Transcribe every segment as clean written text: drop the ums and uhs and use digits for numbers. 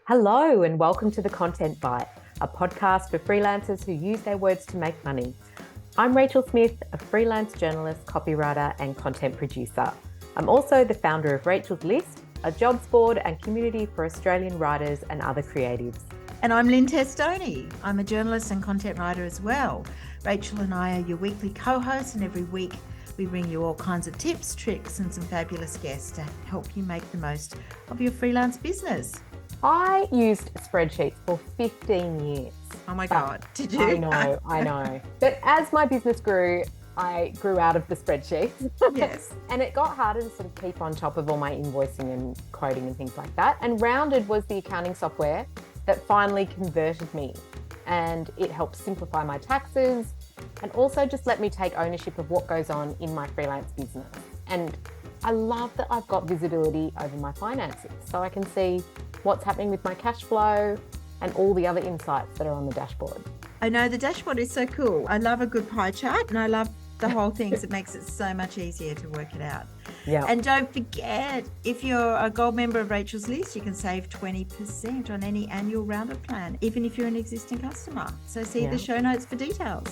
Hello and welcome to the Content Byte, a podcast for freelancers who use their words to make money. I'm Rachel Smith, a freelance journalist, copywriter and content producer. I'm also the founder of Rachel's List, a jobs board and community for Australian writers and other creatives. And I'm Lynne Testoni. I'm a journalist and content writer as well. Rachel and I are your weekly co-hosts, and every week we bring you all kinds of tips, tricks and some fabulous guests to help you make the most of your freelance business. I used spreadsheets for 15 years. Oh my God, did you? I know. But as my business grew, I grew out of the spreadsheets. Yes. And it got harder to sort of keep on top of all my invoicing and quoting and things like that. And Rounded was the accounting software that finally converted me. And it helped simplify my taxes and also just let me take ownership of what goes on in my freelance business. And I love that I've got visibility over my finances, so I can see what's happening with my cash flow and all the other insights that are on the dashboard. I know, the dashboard is so cool. I love a good pie chart and I love the whole thing. It makes it so much easier to work it out. Yeah. And don't forget, if you're a gold member of Rachel's List, you can save 20% on any annual Rounded plan, even if you're an existing customer. So see the show notes for details.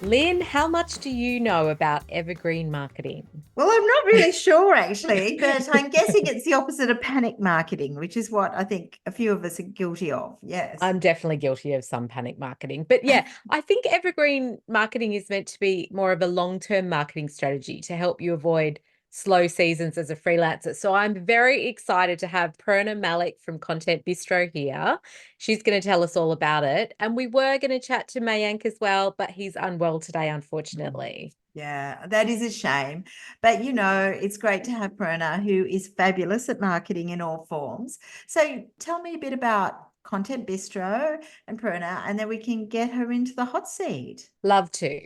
Lynne, how much do you know about evergreen marketing? Well, I'm not really sure actually, but I'm guessing it's the opposite of panic marketing, which is what I think a few of us are guilty of. Yes. I'm definitely guilty of some panic marketing. But yeah, I think evergreen marketing is meant to be more of a long-term marketing strategy to help you avoid slow seasons as a freelancer. So I'm very excited to have Prerna Malik from Content Bistro here. She's going to tell us all about it. And we were going to chat to Mayank as well, but he's unwell today, unfortunately. Yeah, that is a shame. But, you know, it's great to have Prerna, who is fabulous at marketing in all forms. So tell me a bit about Content Bistro and Prerna, and then we can get her into the hot seat. Love to.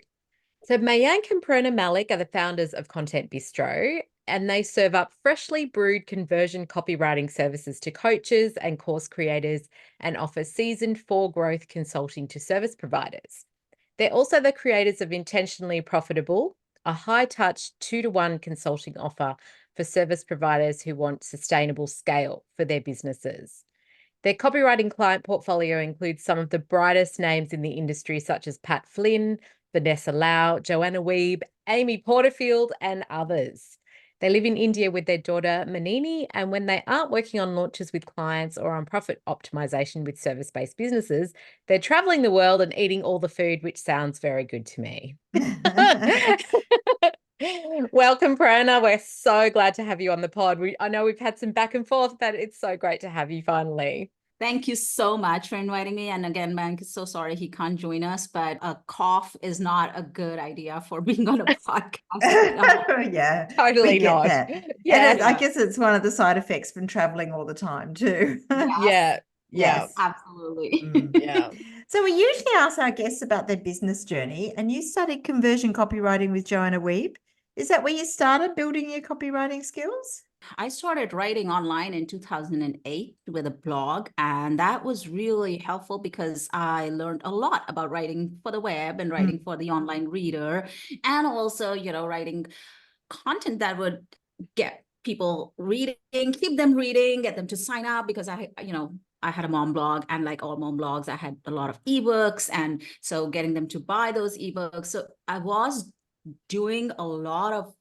So Mayank and Prerna Malik are the founders of Content Bistro, and they serve up freshly brewed conversion copywriting services to coaches and course creators and offer seasoned for growth consulting to service providers. They're also the creators of Intentionally Profitable, a high-touch 2-to-1 consulting offer for service providers who want sustainable scale for their businesses. Their copywriting client portfolio includes some of the brightest names in the industry, such as Pat Flynn, Vanessa Lau, Joanna Wiebe, Amy Porterfield, and others. They live in India with their daughter, Manini, and when they aren't working on launches with clients or on profit optimization with service-based businesses, they're traveling the world and eating all the food, which sounds very good to me. Welcome, Prerna. We're so glad to have you on the pod. I know we've had some back and forth, but it's so great to have you finally. Thank you so much for inviting me. And again, Mayank is so sorry he can't join us, but a cough is not a good idea for being on a podcast. Yeah, totally not. Yeah, and I guess it's one of the side effects from traveling all the time too. Yes, absolutely. Yeah. So we usually ask our guests about their business journey, and you studied conversion copywriting with Joanna Wiebe. Is that where you started building your copywriting skills? I started writing online in 2008 with a blog, and that was really helpful because I learned a lot about writing for the web and writing for the online reader, and also, writing content that would get people reading, keep them reading, get them to sign up, because I had a mom blog, and like all mom blogs, I had a lot of ebooks, and so getting them to buy those ebooks. So I was doing a lot of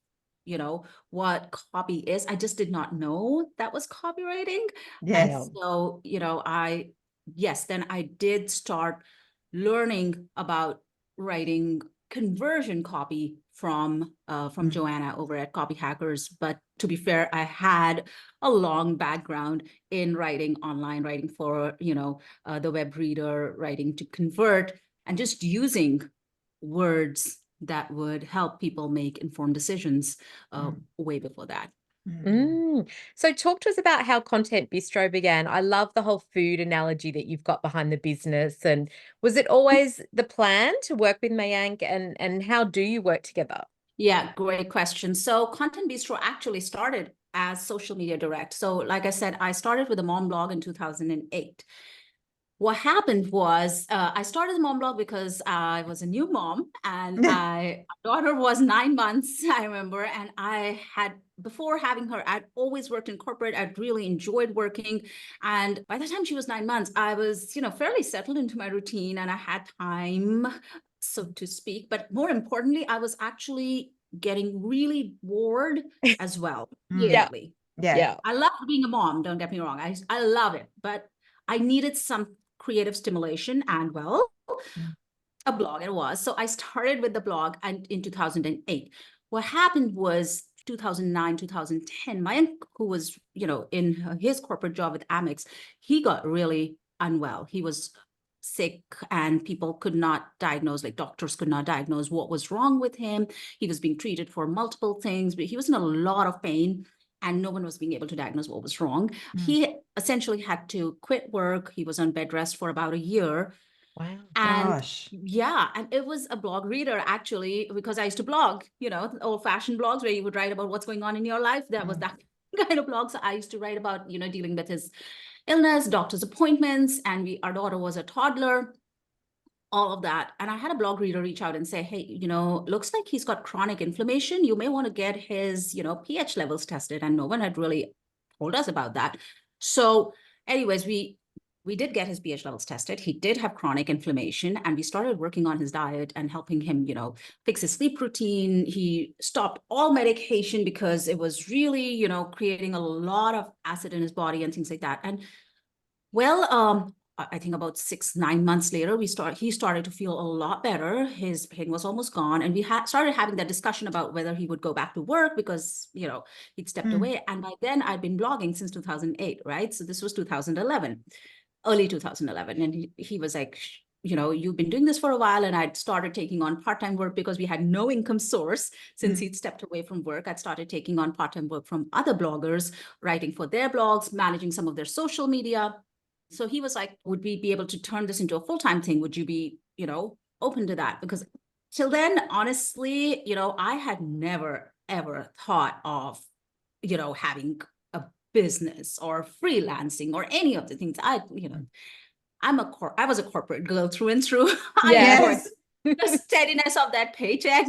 what copy is. I just did not know that was copywriting. Yes. And so, then I did start learning about writing conversion copy from Joanna over at Copy Hackers. But to be fair, I had a long background in writing online, writing for, the web reader, writing to convert, and just using words that would help people make informed decisions way before that. So talk to us about how Content Bistro began. I love the whole food analogy that you've got behind the business. And was it always the plan to work with Mayank, and how do you work together? Yeah, great question. So Content Bistro actually started as social media direct. So like I said, I started with a mom blog in 2008. what happened was I started the mom blog because I was a new mom, and my daughter was 9 months, I remember. And I had, before having her, I'd always worked in corporate. I'd really enjoyed working. And by the time she was 9 months, I was, fairly settled into my routine, and I had time, so to speak. But more importantly, I was actually getting really bored as well, Yeah. creatively. Yeah. I love being a mom, don't get me wrong. I love it, but I needed some creative stimulation, and well, a blog it was. So I started with the blog and in 2008. What happened was 2009, 2010, Mayank, who was, in his corporate job with Amex, he got really unwell. He was sick, and people could not diagnose, like doctors could not diagnose what was wrong with him. He was being treated for multiple things, but he was in a lot of pain, and no one was being able to diagnose what was wrong. He essentially had to quit work. He was on bed rest for about a year. Wow. And Gosh. yeah, and it was a blog reader, actually, because I used to blog, old-fashioned blogs where you would write about what's going on in your life. That was that kind of blog. So I used to write about, dealing with his illness, doctor's appointments, and our daughter was a toddler, all of that. And I had a blog reader reach out and say, hey, looks like he's got chronic inflammation. You may want to get his, pH levels tested. And no one had really told us about that. So anyways, we did get his pH levels tested. He did have chronic inflammation, and we started working on his diet and helping him, fix his sleep routine. He stopped all medication because it was really, creating a lot of acid in his body and things like that. And well, I think about 6-9 months later, he started to feel a lot better. His pain was almost gone. And we started having that discussion about whether he would go back to work because, he'd stepped away. And by then I'd been blogging since 2008, right? So this was 2011, early 2011. And he was like, you've been doing this for a while. And I'd started taking on part-time work because we had no income source since he'd stepped away from work. I'd started taking on part-time work from other bloggers, writing for their blogs, managing some of their social media. So he was like, would we be able to turn this into a full-time thing? Would you be, open to that? Because till then, honestly, I had never, ever thought of, having a business or freelancing or any of the things I was a corporate girl through and through. I enjoyed the steadiness of that paycheck.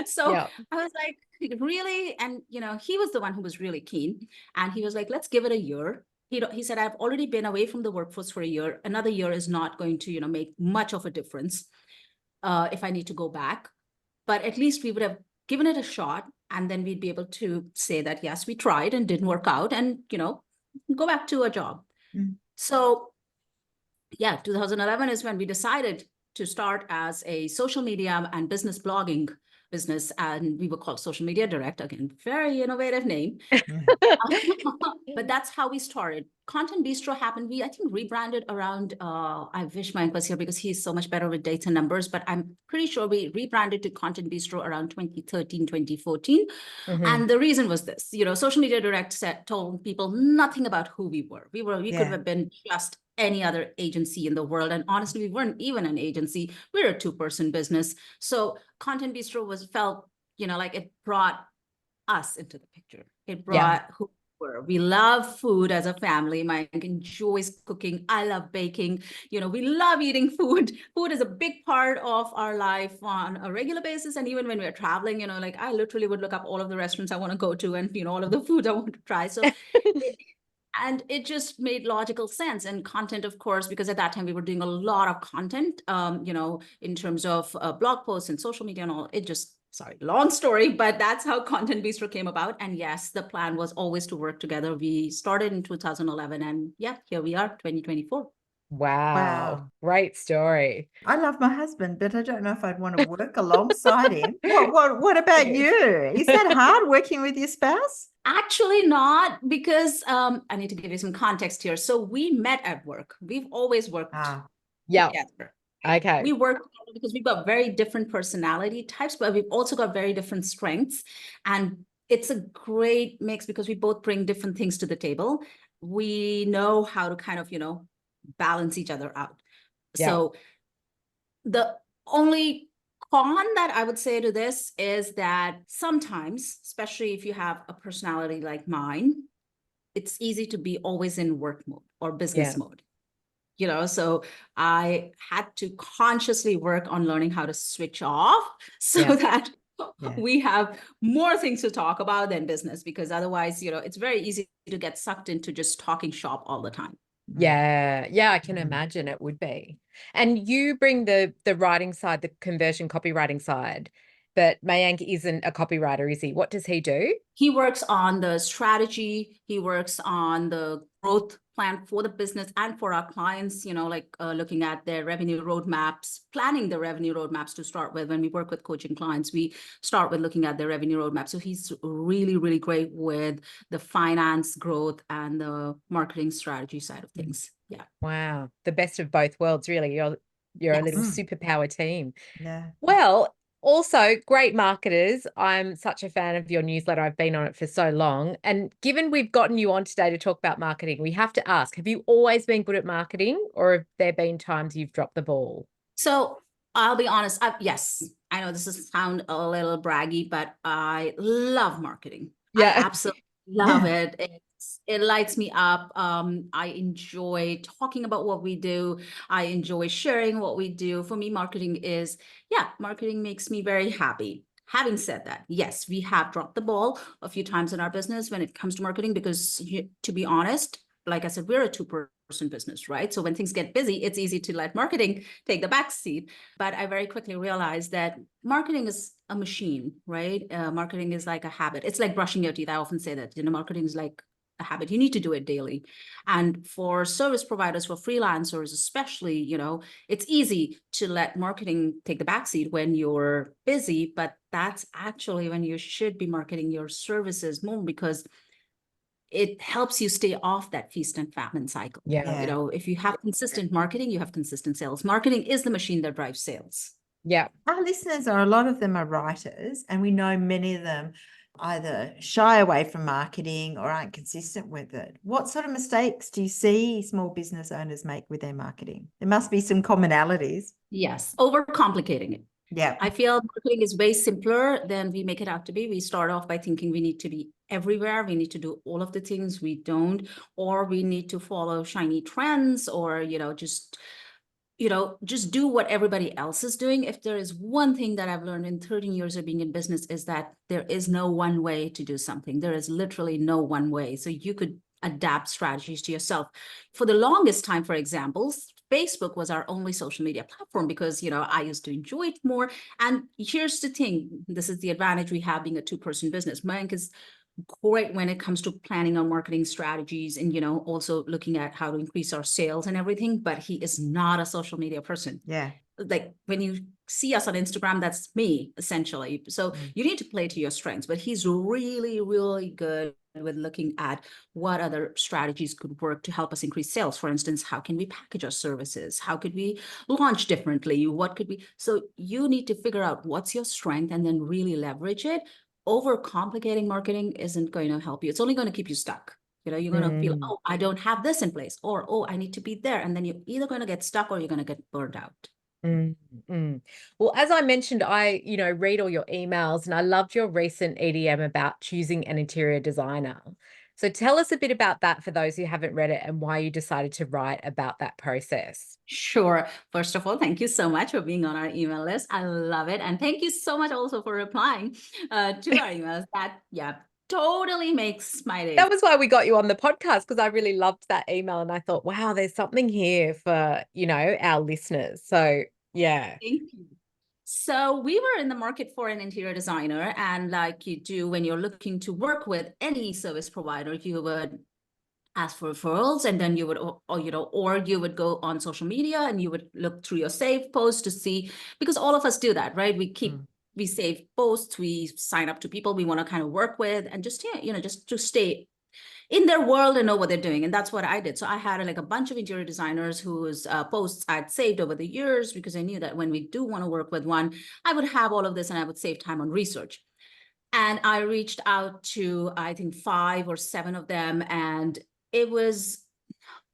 So I was like, really? And, he was the one who was really keen. And he was like, let's give it a year. He said, I've already been away from the workforce for a year. Another year is not going to, make much of a difference if I need to go back. But at least we would have given it a shot. And then we'd be able to say that, yes, we tried and didn't work out, and, go back to a job. So yeah, 2011 is when we decided to start as a social media and business blogging business, and we were called Social Media Direct. Again, very innovative name. But that's how we started. Content Bistro happened. We, I think, rebranded around, I wish Mayank was here because he's so much better with dates and numbers, but I'm pretty sure we rebranded to Content Bistro around 2013, 2014. And the reason was this, Social Media Direct told people nothing about who we were. We could have been just any other agency in the world. And honestly, we weren't even an agency. We're a 2-person business. So Content Bistro felt, like it brought us into the picture. It brought who we were. We love food as a family. Mayank enjoys cooking. I love baking. We love eating food. Food is a big part of our life on a regular basis. And even when we're traveling, like I literally would look up all of the restaurants I want to go to and, all of the foods I want to try. So and it just made logical sense. And content, of course, because at that time we were doing a lot of content, in terms of blog posts and social media and all. Long story, but that's how Content Bistro came about. And yes, the plan was always to work together. We started in 2011, and yeah, here we are, 2024. Wow. Great story. I love my husband, but I don't know if I'd want to work alongside him. What about you? Is that hard working with your spouse? Actually not, because I need to give you some context here. So we met at work. We've always worked together. Okay. We work together because we've got very different personality types, but we've also got very different strengths. And it's a great mix because we both bring different things to the table. We know how to kind of, balance each other out. So the only con that I would say to this is that sometimes, especially if you have a personality like mine, it's easy to be always in work mode or business mode. So I had to consciously work on learning how to switch off so Yeah. that Yeah. we have more things to talk about than business, because otherwise, it's very easy to get sucked into just talking shop all the time. Yeah. Yeah, I can imagine it would be. And you bring the writing side, the conversion copywriting side, but Mayank isn't a copywriter, is he? What does he do? He works on the strategy. He works on the growth plan for the business and for our clients, like looking at their revenue roadmaps, planning the revenue roadmaps to start with. When we work with coaching clients, we start with looking at their revenue roadmap. So he's really, really great with the finance growth and the marketing strategy side of things. Yeah. Wow. The best of both worlds, really. You're a little Yes. superpower team. Yeah. Well, also great marketers. I'm such a fan of your newsletter. I've been on it for so long. And given we've gotten you on today to talk about marketing, we have to ask, have you always been good at marketing, or have there been times you've dropped the ball? So I'll be honest. Yes, I know this is sound a little braggy, but I love marketing. I Yeah. absolutely love it. It lights me up. I enjoy talking about what we do. I enjoy sharing what we do. For me, marketing makes me very happy. Having said that, yes, we have dropped the ball a few times in our business when it comes to marketing, because to be honest, like I said, we're a two-person business, right? So when things get busy, it's easy to let marketing take the back seat. But I very quickly realized that marketing is a machine, right? Marketing is like a habit. It's like brushing your teeth. I often say that, marketing is like a habit. You need to do it daily. And for service providers, for freelancers, especially, it's easy to let marketing take the backseat when you're busy, but that's actually when you should be marketing your services more, because it helps you stay off that feast and famine cycle. Yeah. If you have consistent marketing, you have consistent sales. Marketing is the machine that drives sales. Yeah. Our listeners a lot of them are writers, and we know many of them either shy away from marketing or aren't consistent with it. What sort of mistakes do you see small business owners make with their marketing? There must be some commonalities. Yes, overcomplicating it. Yeah. I feel marketing is way simpler than we make it out to be. We start off by thinking we need to be everywhere. We need to do all of the things we don't, or we need to follow shiny trends, or, just do what everybody else is doing. If there is one thing that I've learned in 13 years of being in business, is that there is no one way to do something. There is literally no one way. So you could adapt strategies to yourself. For the longest time, for example, Facebook was our only social media platform because, I used to enjoy it more. And here's the thing. This is the advantage we have being a two-person business. Mayank is great when it comes to planning our marketing strategies and, also looking at how to increase our sales and everything, but he is not a social media person. Yeah. Like when you see us on Instagram, that's me essentially. So you need to play to your strengths, but he's really, really good with looking at what other strategies could work to help us increase sales. For instance, how can we package our services? How could we launch differently? What could we? So you need to figure out what's your strength and then really leverage it. Overcomplicating marketing isn't going to help you. It's only going to keep you stuck. You're going to feel, oh, I don't have this in place, or, oh, I need to be there. And then you're either going to get stuck or you're going to get burned out. Well, as I mentioned, I, read all your emails, and I loved your recent EDM about choosing an interior designer. So tell us a bit about that for those who haven't read it, and why you decided to write about that process. Sure. First of all, thank you so much for being on our email list. I love it. And thank you so much also for replying to our emails. That, totally makes my day. That was why we got you on the podcast, because I really loved that email, and I thought, wow, there's something here for, our listeners. So yeah. Thank you. So we were in the market for an interior designer, and like you do when you're looking to work with any service provider, you would ask for referrals, and then you would, or you would go on social media and you would look through your saved posts to see, because all of us do that, right? We save posts, we sign up to people we want to kind of work with, and just, just to stay in their world and know what they're doing. And that's what I did. So I had like a bunch of interior designers whose posts I'd saved over the years, because I knew that when we do want to work with one, I would have all of this and I would save time on research. And I reached out to, I think, 5 or 7 of them. And it was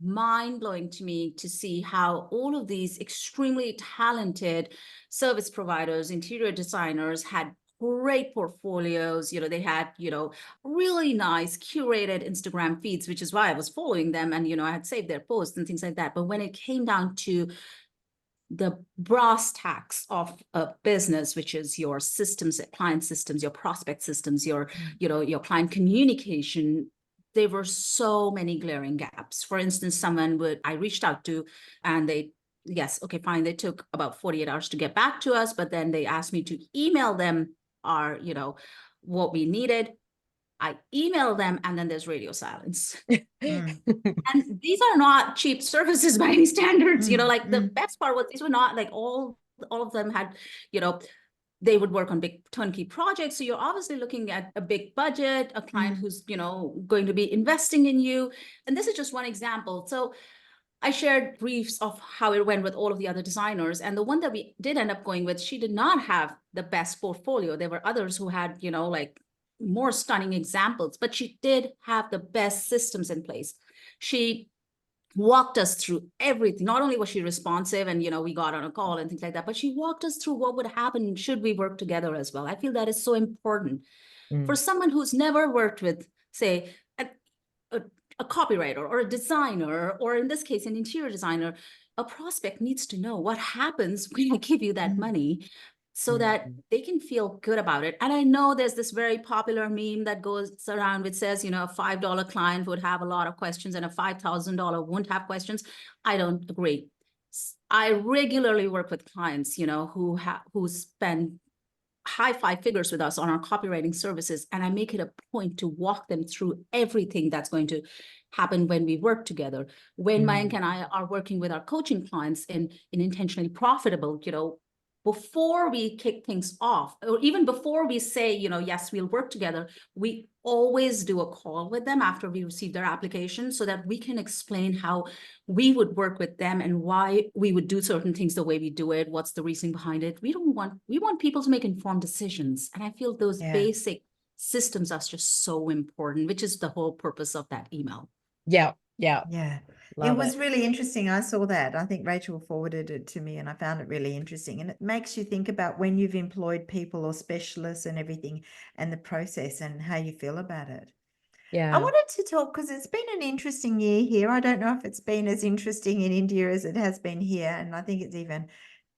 mind-blowing to me to see how all of these extremely talented service providers, interior designers had great portfolios. They had, really nice curated Instagram feeds, which is why I was following them. And, I had saved their posts and things like that. But when it came down to the brass tacks of a business, which is your systems, client systems, your prospect systems, your client communication, there were so many glaring gaps. For instance, I reached out to, and yes, okay, fine. They took about 48 hours to get back to us, but then they asked me to email them what we needed. I email them, and then there's radio silence. And these are not cheap services by any standards. The best part was these were not like all of them had, they would work on big turnkey projects. So you're obviously looking at a big budget, a client who's, going to be investing in you. And this is just one example. So I shared briefs of how it went with all of the other designers. And the one that we did end up going with, she did not have the best portfolio. There were others who had, more stunning examples, but she did have the best systems in place. She walked us through everything. Not only was she responsive and, we got on a call and things like that, but she walked us through what would happen should we work together as well. I feel that is so important for someone who's never worked with, say, a copywriter or a designer, or in this case, an interior designer. A prospect needs to know what happens when I give you that money, so that they can feel good about it. And I know there's this very popular meme that goes around which says, a $5 client would have a lot of questions and a $5,000 won't have questions. I don't agree. I regularly work with clients, who spend high five figures with us on our copywriting services. And I make it a point to walk them through everything that's going to happen when we work together. When Mayank and I are working with our coaching clients in Intentionally Profitable, before we kick things off, or even before we say, yes, we'll work together, we always do a call with them after we receive their application, so that we can explain how we would work with them and why we would do certain things the way we do it. What's the reason behind it? We want people to make informed decisions. And I feel those basic systems are just so important, which is the whole purpose of that email. Yeah. It was really interesting. I saw that. I think Rachel forwarded it to me, and I found it really interesting. And it makes you think about when you've employed people or specialists and everything, and the process and how you feel about it. Yeah. I wanted to talk, because it's been an interesting year here. I don't know if it's been as interesting in India as it has been here. And I think it's even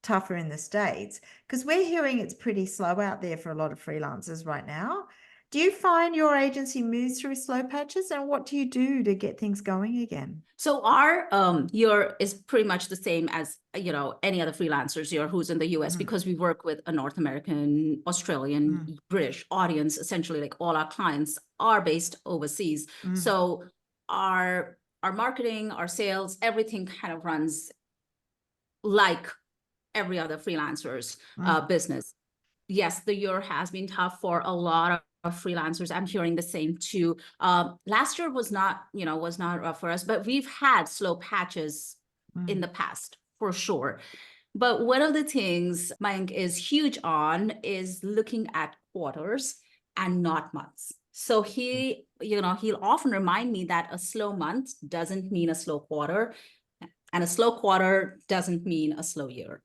tougher in the States, because we're hearing it's pretty slow out there for a lot of freelancers right now. Do you find your agency moves through slow patches, and what do you do to get things going again? So our year is pretty much the same as, any other freelancers here who's in the US, because we work with a North American, Australian, British audience. Essentially, like all our clients are based overseas. So our marketing, our sales, everything kind of runs like every other freelancer's business. Yes, the year has been tough for a lot of freelancers. I'm hearing the same too. Last year was not rough for us, but we've had slow patches in the past for sure. But one of the things Mayank is huge on is looking at quarters and not months. So he'll often remind me that a slow month doesn't mean a slow quarter, and a slow quarter doesn't mean a slow year.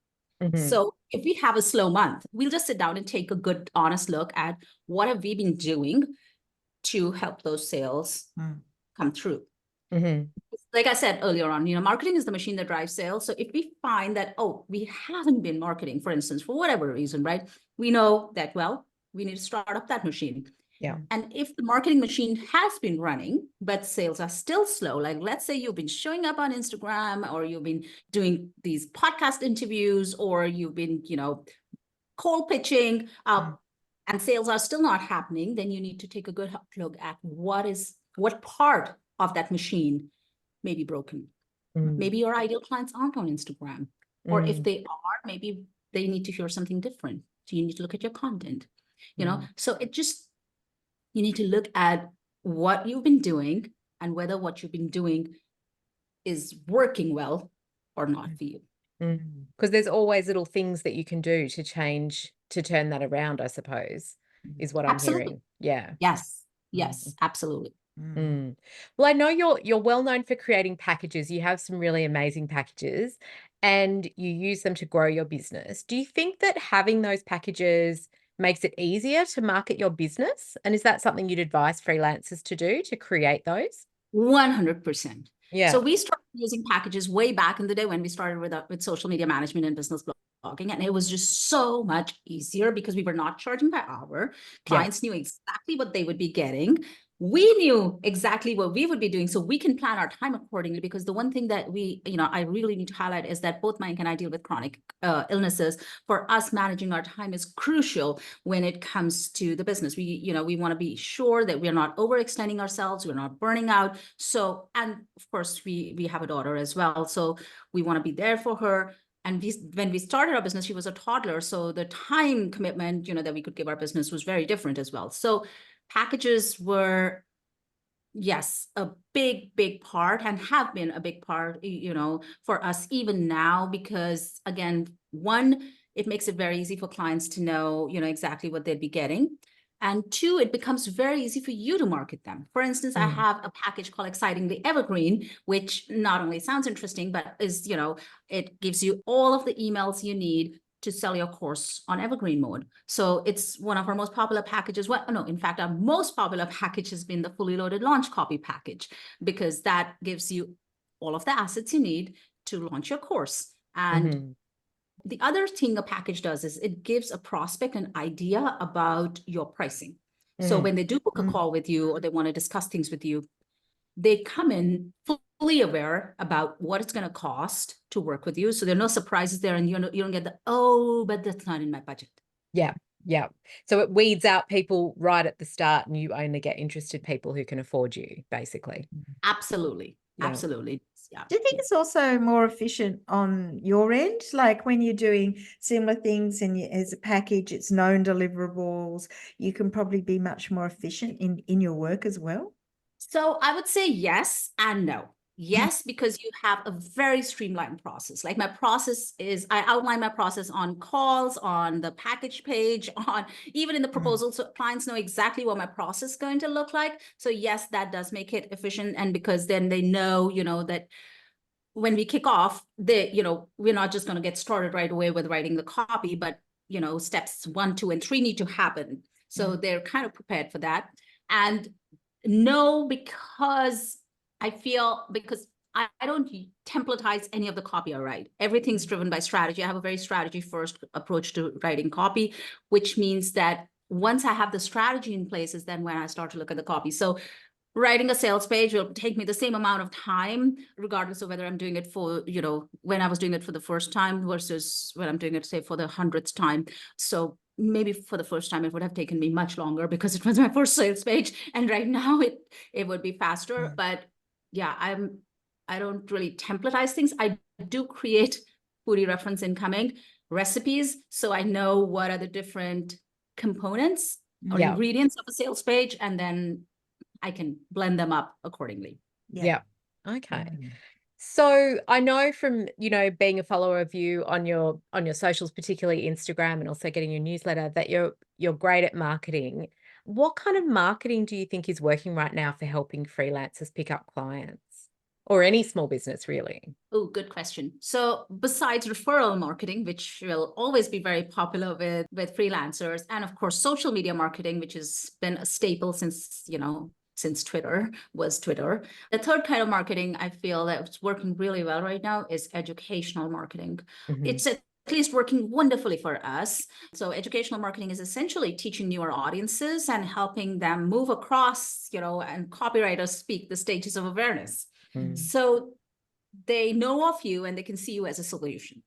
So if we have a slow month, we'll just sit down and take a good, honest look at what have we been doing to help those sales come through. Like I said earlier on, marketing is the machine that drives sales. So if we find that, we haven't been marketing, for instance, for whatever reason, right? We know that, we need to start up that machine. Yeah. And if the marketing machine has been running, but sales are still slow, like let's say you've been showing up on Instagram, or you've been doing these podcast interviews, or you've been, cold pitching, and sales are still not happening, then you need to take a good look at what part of that machine may be broken. Maybe your ideal clients aren't on Instagram, or if they are, maybe they need to hear something different. So you need to look at your content, so you need to look at what you've been doing and whether what you've been doing is working well or not for you. Because there's always little things that you can do to turn that around, I suppose, is what I'm hearing. Yeah. Yes, absolutely. Well, I know you're well known for creating packages. You have some really amazing packages, and you use them to grow your business. Do you think that having those packages makes it easier to market your business? And is that something you'd advise freelancers to do, to create those? 100%. Yeah. So we started using packages way back in the day when we started with social media management and business blogging, and it was just so much easier because we were not charging by hour. Clients knew exactly what they would be getting. We knew exactly what we would be doing, so we can plan our time accordingly. Because the one thing that I really need to highlight is that both Mayank and I deal with chronic illnesses. For us, managing our time is crucial when it comes to the business. We want to be sure that we're not overextending ourselves, we're not burning out. So, and of course, we have a daughter as well, so we want to be there for her. And when we started our business, she was a toddler, so the time commitment that we could give our business was very different as well. So packages were, yes, a big part, and have been a big part, for us even now, because again, one, it makes it very easy for clients to know, exactly what they'd be getting. And two, it becomes very easy for you to market them. For instance, I have a package called Exciting the Evergreen, which not only sounds interesting, but is, it gives you all of the emails you need to sell your course on evergreen mode. So it's one of our most popular packages. Well, no, in fact, our most popular package has been the fully loaded launch copy package, because that gives you all of the assets you need to launch your course. And the other thing a package does is it gives a prospect an idea about your pricing. So when they do book a call with you, or they want to discuss things with you, they come in fully aware about what it's going to cost to work with you. So there are no surprises there, and you don't get the, oh, but that's not in my budget. Yeah. So it weeds out people right at the start, and you only get interested people who can afford you, basically. Absolutely. Yeah. Absolutely. Yeah. Do you think it's also more efficient on your end? Like when you're doing similar things and as a package, it's known deliverables, you can probably be much more efficient in your work as well? So I would say yes and no. Yes, because you have a very streamlined process. Like my process is, I outline my process on calls, on the package page, on even in the proposal. So clients know exactly what my process is going to look like. So yes, that does make it efficient. And because then they know, that when we kick off, we're not just going to get started right away with writing the copy, but, steps 1, 2, and 3 need to happen. So they're kind of prepared for that. And no, because I don't templatize any of the copy I write. Everything's driven by strategy. I have a very strategy first approach to writing copy, which means that once I have the strategy in place is then when I start to look at the copy. So writing a sales page will take me the same amount of time, regardless of whether I'm doing it for, when I was doing it for the first time versus when I'm doing it, say, for the 100th time. So maybe for the first time, it would have taken me much longer because it was my first sales page. And right now it would be faster. But yeah, I don't really templatize things. I do create foodie reference incoming recipes. So I know what are the different components or ingredients of a sales page, and then I can blend them up accordingly. Yeah. Okay. So I know from, being a follower of you on your socials, particularly Instagram, and also getting your newsletter, that you're great at marketing. What kind of marketing do you think is working right now for helping freelancers pick up clients, or any small business really? Oh, good question. So besides referral marketing, which will always be very popular with freelancers, and of course, social media marketing, which has been a staple since Twitter was Twitter. The third kind of marketing I feel that's working really well right now is educational marketing. It's at least working wonderfully for us. So educational marketing is essentially teaching newer audiences and helping them move across, and copywriters speak the stages of awareness. So they know of you and they can see you as a solution.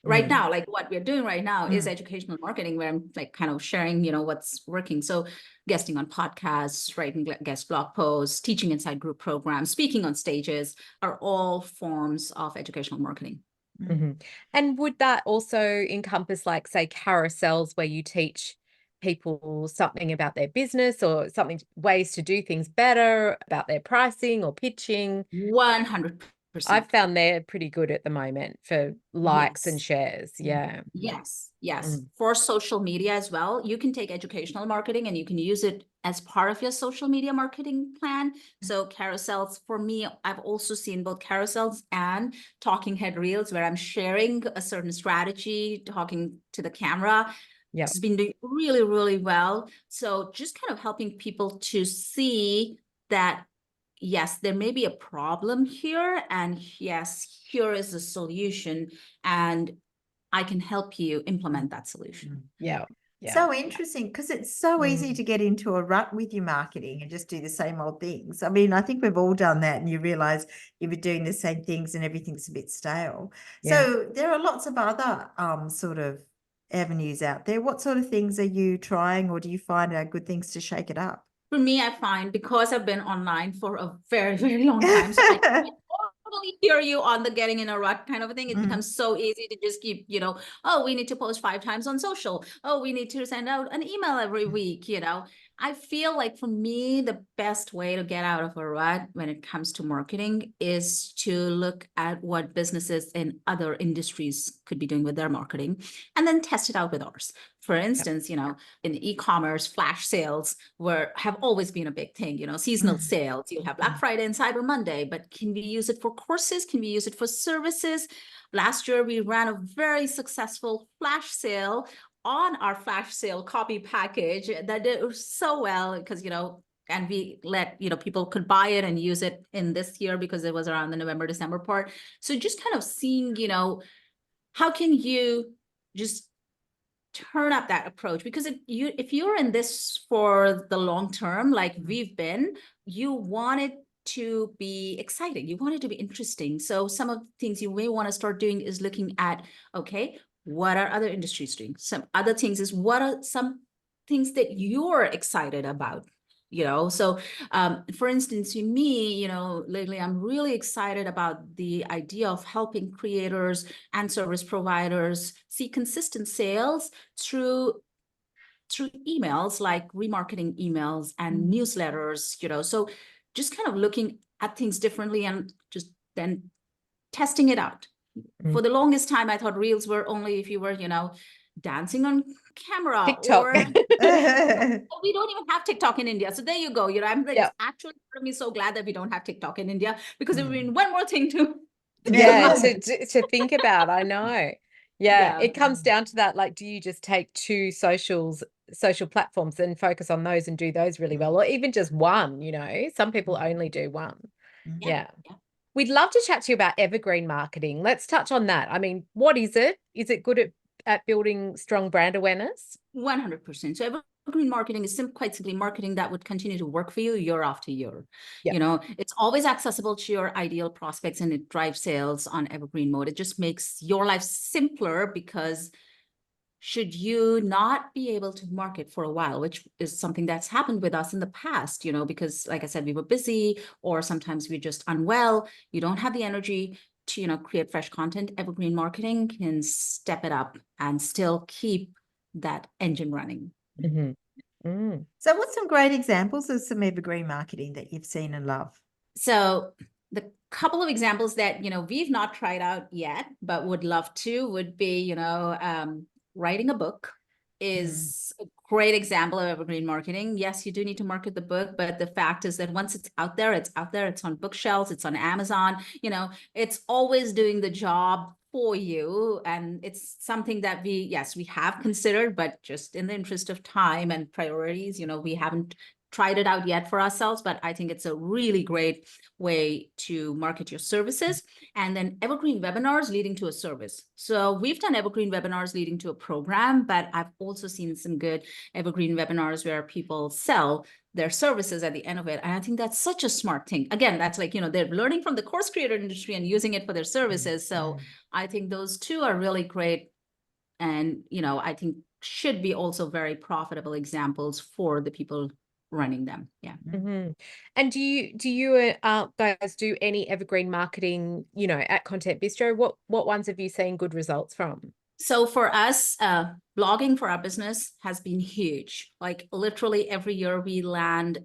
Right now, like what we're doing right now is educational marketing, where I'm like kind of sharing, what's working. So guesting on podcasts, writing guest blog posts, teaching inside group programs, speaking on stages are all forms of educational marketing. And would that also encompass, like, say, carousels where you teach people something about their business or ways to do things better, about their pricing or pitching? 100%. I've found they're pretty good at the moment for likes and shares. Yeah. Yes. For social media as well, you can take educational marketing and you can use it as part of your social media marketing plan. So carousels, for me, I've also seen both carousels and talking head reels where I'm sharing a certain strategy, talking to the camera. Yeah. It's been doing really, really well. So just kind of helping people to see that, yes, there may be a problem here, and yes, here is a solution, and I can help you implement that solution. Yeah. Yeah. So interesting, because it's so easy Mm. to get into a rut with your marketing and just do the same old things. I mean, I think we've all done that, and you realize you've been doing the same things and everything's a bit stale. Yeah. So there are lots of other sort of avenues out there. What sort of things are you trying, or do you find are good things to shake it up? For me, I find, because I've been online for a very, very long time, so I totally hear you on the getting in a rut kind of a thing. It becomes so easy to just keep, oh, we need to post 5 times on social. Oh, we need to send out an email every week, I feel like for me, the best way to get out of a rut when it comes to marketing is to look at what businesses in other industries could be doing with their marketing and then test it out with ours. For instance, in e-commerce, flash sales have always been a big thing, seasonal sales. You'll have Black Friday and Cyber Monday, but can we use it for courses? Can we use it for services? Last year, we ran a very successful flash sale on our flash sale copy package that did so well because, and we let, people could buy it and use it in this year because it was around the November, December part. So just kind of seeing, how can you just turn up that approach? Because if you're in this for the long term, like we've been, you want it to be exciting. You want it to be interesting. So some of the things you may want to start doing is looking at, okay, what are other industries doing? Some other things is, what are some things that you're excited about? So for instance, to me, lately I'm really excited about the idea of helping creators and service providers see consistent sales through emails, like remarketing emails and newsletters, so just kind of looking at things differently and just then testing it out. For the longest time, I thought reels were only if you were, dancing on camera. TikTok. Or we don't even have TikTok in India. So there you go. I'm like, actually, part of me so glad that we don't have TikTok in India, because it would mean one more thing to to think about. I know. Yeah. It comes down to that. Like, do you just take 2 social platforms and focus on those and do those really well, or even just one? Some people only do one. Yeah. We'd love to chat to you about evergreen marketing. Let's touch on that. I mean, what is it? Is it good at building strong brand awareness? 100%. So evergreen marketing is quite simply marketing that would continue to work for you year after year. Yep. It's always accessible to your ideal prospects, and it drives sales on evergreen mode. It just makes your life simpler, because should you not be able to market for a while, which is something that's happened with us in the past, because like I said, we were busy, or sometimes we're just unwell, you don't have the energy to, create fresh content, evergreen marketing can step it up and still keep that engine running. So what's some great examples of some evergreen marketing that you've seen and love? So the couple of examples that, we've not tried out yet, but would love to, would be, writing a book is a great example of evergreen marketing. Yes, you do need to market the book, but the fact is that once it's out there, it's on bookshelves, it's on Amazon, it's always doing the job for you. And it's something that we have considered, but just in the interest of time and priorities, we haven't tried it out yet for ourselves, but I think it's a really great way to market your services. And then evergreen webinars leading to a service. So we've done evergreen webinars leading to a program, but I've also seen some good evergreen webinars where people sell their services at the end of it. And I think that's such a smart thing. Again, that's like, they're learning from the course creator industry and using it for their services. So I think those two are really great. And, I think should be also very profitable examples for the people running them. And do you guys do any evergreen marketing, at Content Bistro? What ones have you seen good results from? So for us, blogging for our business has been huge. Like literally every year we land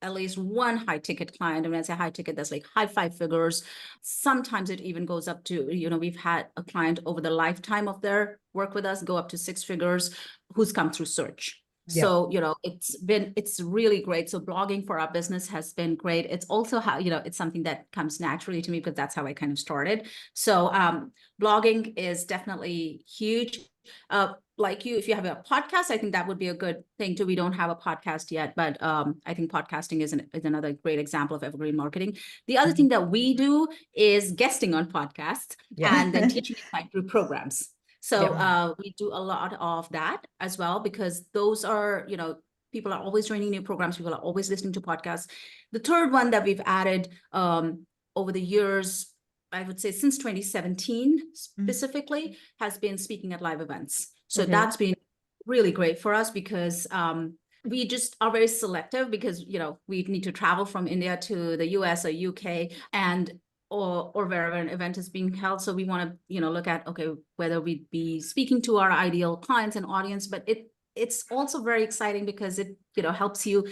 at least one high ticket client. And when I say high ticket, that's like high 5 figures. Sometimes it even goes up to, we've had a client over the lifetime of their work with us go up to 6 figures who's come through search. So, it's really great. So blogging for our business has been great. It's also how, it's something that comes naturally to me because that's how I kind of started. So blogging is definitely huge. Like you, if you have a podcast, I think that would be a good thing too. We don't have a podcast yet, but I think podcasting is another great example of evergreen marketing. The other thing that we do is guesting on podcasts and then teaching it through programs. So we do a lot of that as well, because those are, people are always joining new programs. People are always listening to podcasts. The third one that we've added over the years, I would say since 2017 specifically, has been speaking at live events. So that's been really great for us because we just are very selective because, we need to travel from India to the US or UK or wherever an event is being held. So we want to, look at, okay, whether we'd be speaking to our ideal clients and audience, but it's also very exciting because it, helps you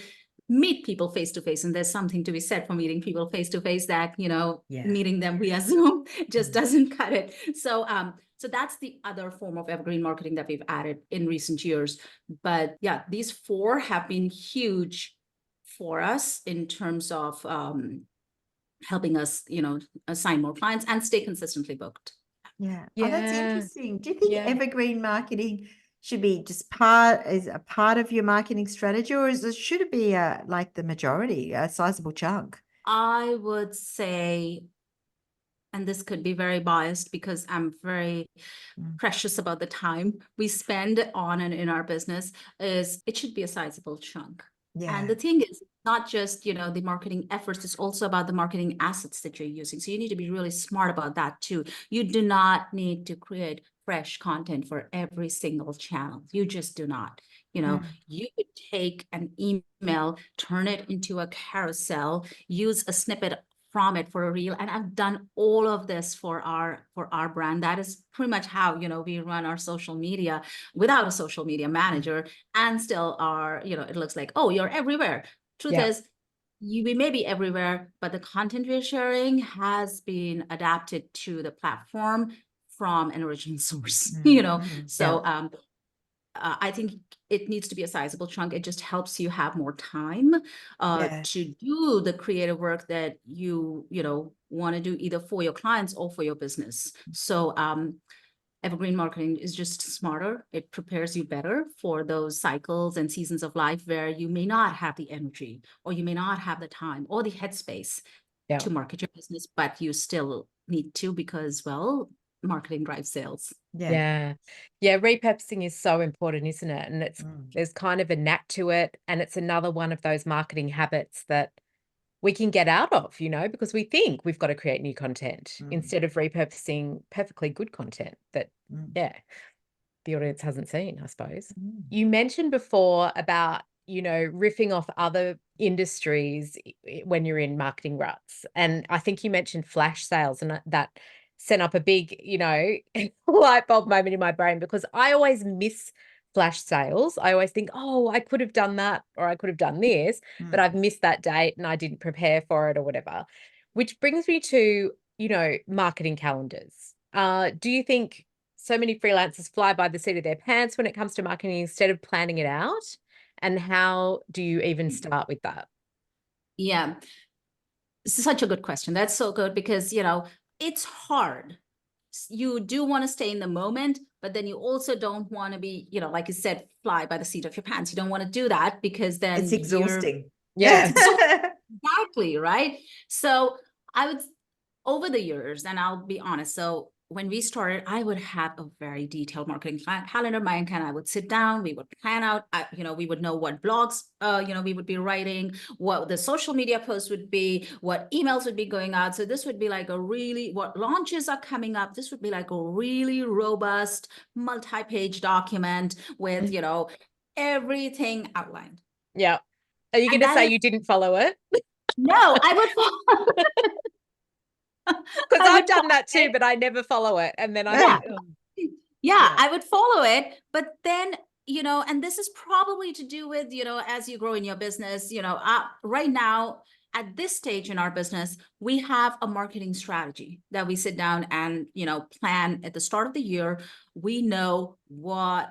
meet people face to face. And there's something to be said for meeting people face to face that, meeting them via Zoom just doesn't cut it. So, so that's the other form of evergreen marketing that we've added in recent years. But yeah, these four have been huge for us in terms of, helping us, assign more clients and stay consistently booked. Yeah. Oh, that's interesting. Do you think evergreen marketing should be just part of your marketing strategy, or should it be like the majority, a sizable chunk? I would say, and this could be very biased because I'm very precious about the time we spend on and in our business, is it should be a sizable chunk. Yeah. And the thing is, not just, the marketing efforts, it's also about the marketing assets that you're using. So you need to be really smart about that too. You do not need to create fresh content for every single channel. You just do not. You could take an email, turn it into a carousel, use a snippet from it for a reel. And I've done all of this for our brand. That is pretty much how, we run our social media without a social media manager, and still are, it looks like, oh, you're everywhere. Truth is, we may be everywhere, but the content we're sharing has been adapted to the platform from an original source, So I think it needs to be a sizable chunk. It just helps you have more time to do the creative work that you want to do, either for your clients or for your business. So evergreen marketing is just smarter. It prepares you better for those cycles and seasons of life where you may not have the energy, or you may not have the time or the headspace to market your business, but you still need to, because, well, marketing drives sales. Yeah. Repurposing is so important, isn't it? And there's kind of a knack to it. And it's another one of those marketing habits that we can get out of, because we think we've got to create new content instead of repurposing perfectly good content that, the audience hasn't seen, I suppose. You mentioned before about, riffing off other industries when you're in marketing ruts. And I think you mentioned flash sales, and that sent up a big, light bulb moment in my brain, because I always miss flash sales. I always think, oh, I could have done that, or I could have done this, but I've missed that date and I didn't prepare for it or whatever. Which brings me to, marketing calendars. Do you think so many freelancers fly by the seat of their pants when it comes to marketing instead of planning it out? And how do you even start with that? Yeah, it's such a good question. That's so good because, it's hard. You do want to stay in the moment, but then you also don't want to be, like you said, fly by the seat of your pants. You don't want to do that because then it's exhausting. Exactly, right? So I would, over the years, and I'll be honest, so when we started, I would have a very detailed marketing calendar. Mayank and I would sit down, we would plan out, we would know what blogs, we would be writing, what the social media posts would be, what emails would be going out. So this would be like what launches are coming up. This would be like a really robust multi-page document with, everything outlined. Yeah. Are you going to say you didn't follow it? No, I would follow. Because I've done that too, but I never follow it. And then I I would follow it. But then, and this is probably to do with, as you grow in your business, right now, at this stage in our business, we have a marketing strategy that we sit down and, plan at the start of the year. We know what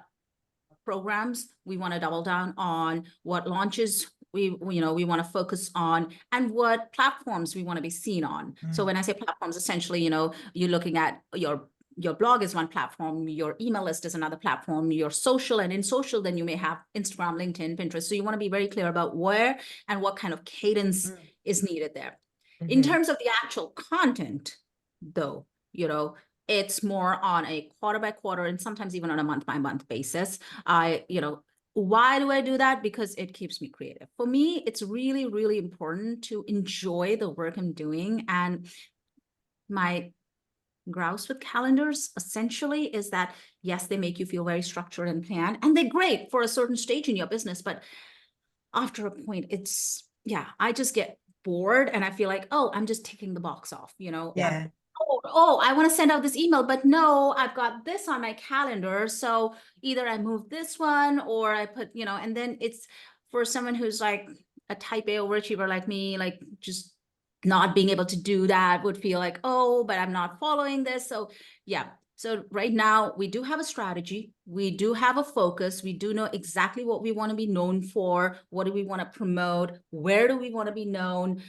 programs we want to double down on, what launches we want to focus on, and what platforms we want to be seen on. So when I say platforms, essentially, you're looking at your blog is one platform, your email list is another platform, your social, and in social, then you may have Instagram, LinkedIn, Pinterest. So you want to be very clear about where and what kind of cadence is needed there. In terms of the actual content, though, it's more on a quarter by quarter and sometimes even on a month by month basis. Why do I do that? Because it keeps me creative. For me, it's really, really important to enjoy the work I'm doing. And my grouse with calendars essentially is that, yes, they make you feel very structured and planned, and they're great for a certain stage in your business. But after a point, I just get bored and I feel like, oh, I'm just ticking the box off, Yeah. I want to send out this email, but no, I've got this on my calendar. So either I move this one or I put, and then it's for someone who's like a type A overachiever like me, like just not being able to do that would feel like, oh, but I'm not following this. So yeah. So right now we do have a strategy. We do have a focus. We do know exactly what we want to be known for. What do we want to promote? Where do we want to be known?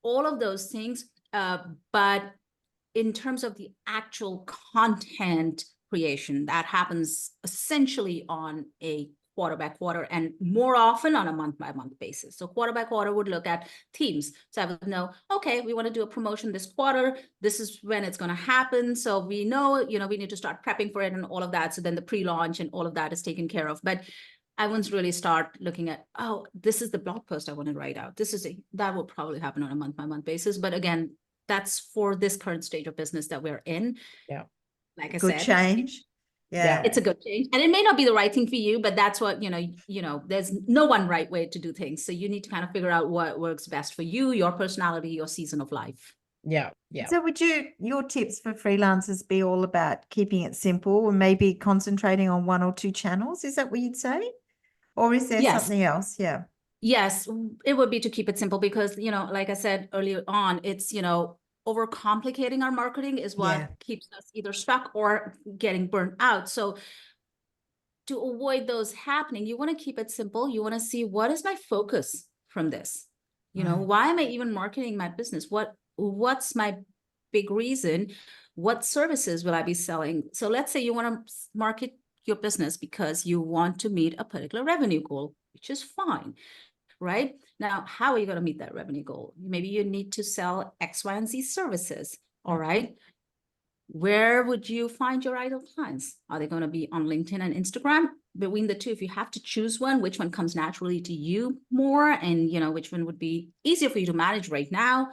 All of those things. But in terms of the actual content creation, that happens essentially on a quarter by quarter and more often on a month by month basis. So quarter by quarter would look at themes. So I would know, okay, we want to do a promotion this quarter. This is when it's going to happen. So we know, we need to start prepping for it and all of that. So then the pre-launch and all of that is taken care of. But I wouldn't really start looking at, oh, this is the blog post I want to write out. That will probably happen on a month by month basis. But again, that's for this current stage of business that we're in. Yeah. Like I Good said, change. Yeah. it's a good change. And it may not be the right thing for you, but that's what, there's no one right way to do things. So you need to kind of figure out what works best for you, your personality, your season of life. Yeah. Yeah. So would your tips for freelancers be all about keeping it simple and maybe concentrating on one or two channels? Is that what you'd say? Or is there something else? Yeah. Yes, it would be to keep it simple because, like I said earlier on, it's, overcomplicating our marketing is what keeps us either stuck or getting burnt out. So to avoid those happening, you want to keep it simple. You want to see, what is my focus from this? Why am I even marketing my business? What's my big reason? What services will I be selling? So let's say you want to market your business because you want to meet a particular revenue goal, which is fine. Right? Now, how are you going to meet that revenue goal? Maybe you need to sell X, Y, and Z services. All right. Where would you find your ideal clients? Are they going to be on LinkedIn and Instagram? Between the two, if you have to choose one, which one comes naturally to you more, and which one would be easier for you to manage right now?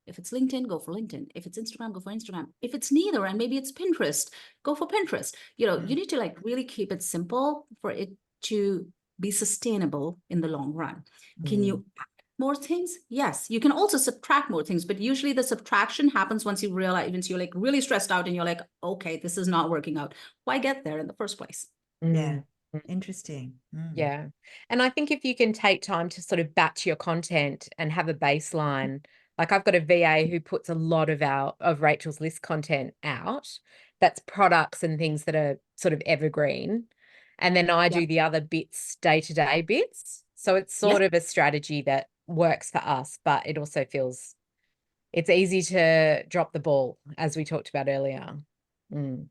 If it's LinkedIn, go for LinkedIn. If it's Instagram, go for Instagram. If it's neither, and maybe it's Pinterest, go for Pinterest. You need to really keep it simple for it to be sustainable in the long run. Can you add more things? Yes. You can also subtract more things, but usually the subtraction happens once you realize, once you're really stressed out and you're like, okay, this is not working out. Why get there in the first place? Yeah. Interesting. Yeah. And I think if you can take time to sort of batch your content and have a baseline, like I've got a VA who puts a lot of Rachel's list content out. That's products and things that are sort of evergreen. And then I do the other bits, day-to-day bits. So it's sort of a strategy that works for us, but it also feels it's easy to drop the ball, as we talked about earlier.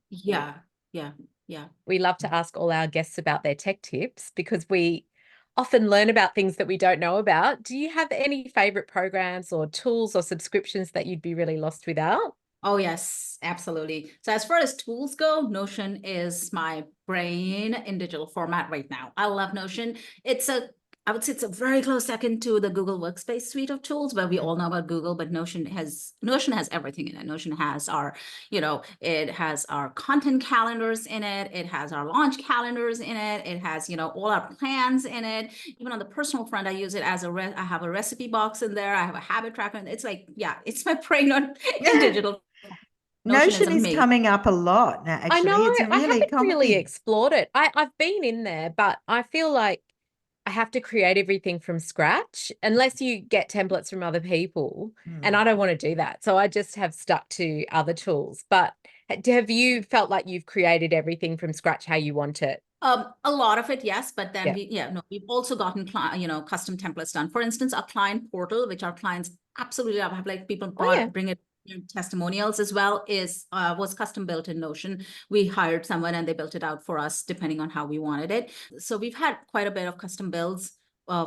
Yeah. We love to ask all our guests about their tech tips because we often learn about things that we don't know about. Do you have any favorite programs or tools or subscriptions that you'd be really lost without? Oh, yes, absolutely. So as far as tools go, Notion is my brain in digital format right now. I love Notion. I would say it's a very close second to the Google Workspace suite of tools, but we all know about Google, but Notion has everything in it. Notion has it has our content calendars in it. It has our launch calendars in it. It has, all our plans in it. Even on the personal front, I use it as I have a recipe box in there. I have a habit tracker. And it's like, it's my brain in digital. Notion is coming up a lot now, actually. I know. It's I haven't really explored it. I've been in there, but I feel like I have to create everything from scratch unless you get templates from other people. And I don't want to do that. So I just have stuck to other tools. But have you felt like you've created everything from scratch how you want it? A lot of it, yes, but then Yeah. we've also gotten custom templates done. For instance, our client portal, which our clients absolutely love, have like people Oh, yeah. bring it testimonials as well, was custom built in Notion. We hired someone and they built it out for us depending on how we wanted it. So we've had quite a bit of custom builds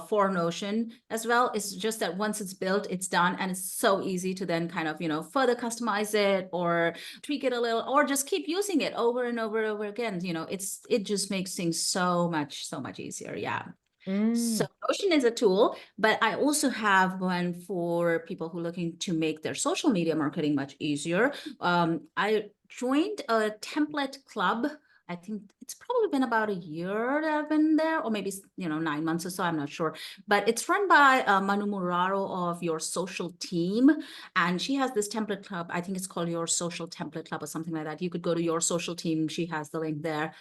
for Notion as well. It's just that once it's built, it's done, and it's so easy to then kind of, further customize it or tweak it a little, or just keep using it over and over and over again. It just makes things so much easier. Yeah. So Notion is a tool, but I also have one for people who are looking to make their social media marketing much easier. I joined a template club. I think it's probably been about a year that I've been there, or maybe 9 months or so. I'm not sure, but it's run by Manu Muraro of Your Social Team, and she has this template club. I think it's called Your Social Template Club or something like that. You could go to Your Social Team. She has the link there.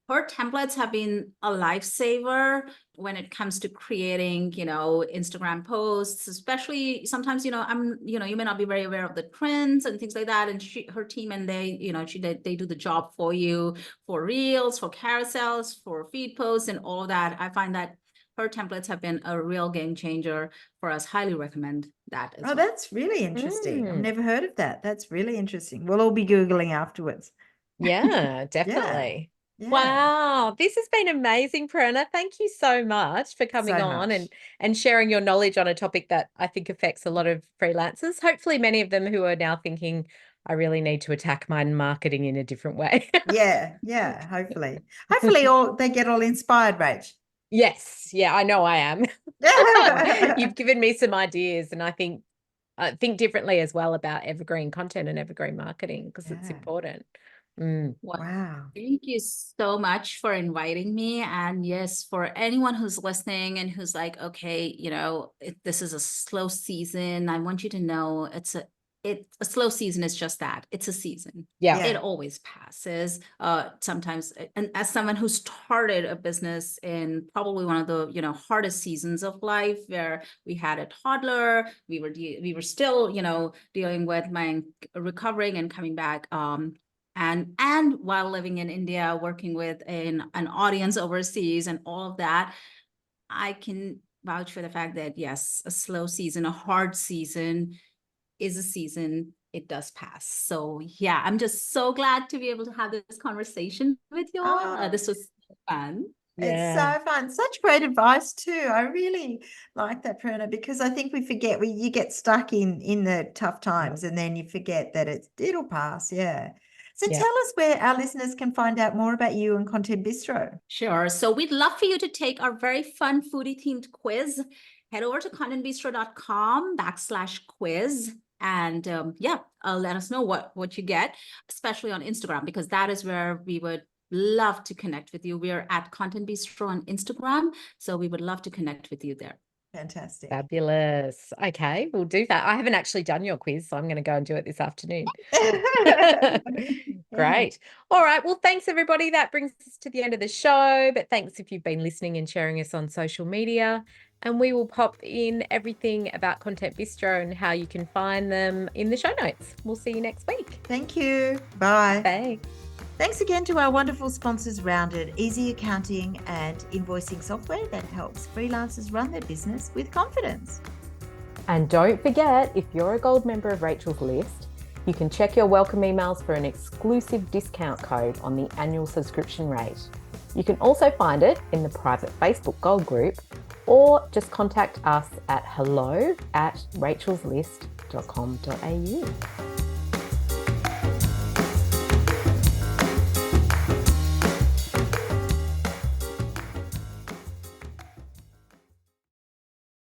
Her templates have been a lifesaver when it comes to creating, Instagram posts, especially sometimes, you may not be very aware of the trends and things like that. And her team, and they do the job for you, for reels, for carousels, for feed posts and all of that. I find that her templates have been a real game changer for us. Highly recommend that as well. That's really interesting. I've never heard of that. That's really interesting. We'll all be Googling afterwards. Yeah, definitely. Yeah. Wow, this has been amazing, Prerna. Thank you so much for coming on and sharing your knowledge on a topic that I think affects a lot of freelancers. Hopefully, many of them who are now thinking, I really need to attack my marketing in a different way. Yeah. Hopefully, they get all inspired, Rach. Yes, yeah, I know I am. You've given me some ideas, and I think differently as well about evergreen content and evergreen marketing, because it's important. Wow. Thank you so much for inviting me. And yes, for anyone who's listening and who's like, okay, this is a slow season, I want you to know a slow season is just that. It's a season. Yeah. It always passes. Sometimes, and as someone who started a business in probably one of the, hardest seasons of life, where we had a toddler, we were still, dealing with Mayank recovering and coming back, and while living in India, working with an audience overseas and all of that, I can vouch for the fact that yes, a slow season, a hard season is a season. It does pass. So yeah, I'm just so glad to be able to have this conversation with you all. This was fun. It's so fun. Such great advice too. I really like that, Prerna, because I think we forget you get stuck in the tough times, and then you forget that it'll pass. Yeah. So tell us where our listeners can find out more about you and Content Bistro. Sure. So we'd love for you to take our very fun foodie themed quiz. Head over to contentbistro.com/quiz. And let us know what you get, especially on Instagram, because that is where we would love to connect with you. We are at Content Bistro on Instagram. So we would love to connect with you there. Fantastic. Fabulous. Okay, we'll do that. I haven't actually done your quiz, so I'm going to go and do it this afternoon. Great. All right. Well, thanks, everybody. That brings us to the end of the show. But thanks if you've been listening and sharing us on social media. And we will pop in everything about Content Bistro and how you can find them in the show notes. We'll see you next week. Thank you. Bye. Thanks. Thanks again to our wonderful sponsors, Rounded, easy accounting and invoicing software that helps freelancers run their business with confidence. And don't forget, if you're a gold member of Rachel's List, you can check your welcome emails for an exclusive discount code on the annual subscription rate. You can also find it in the private Facebook Gold group, or just contact us at hello@rachelslist.com.au.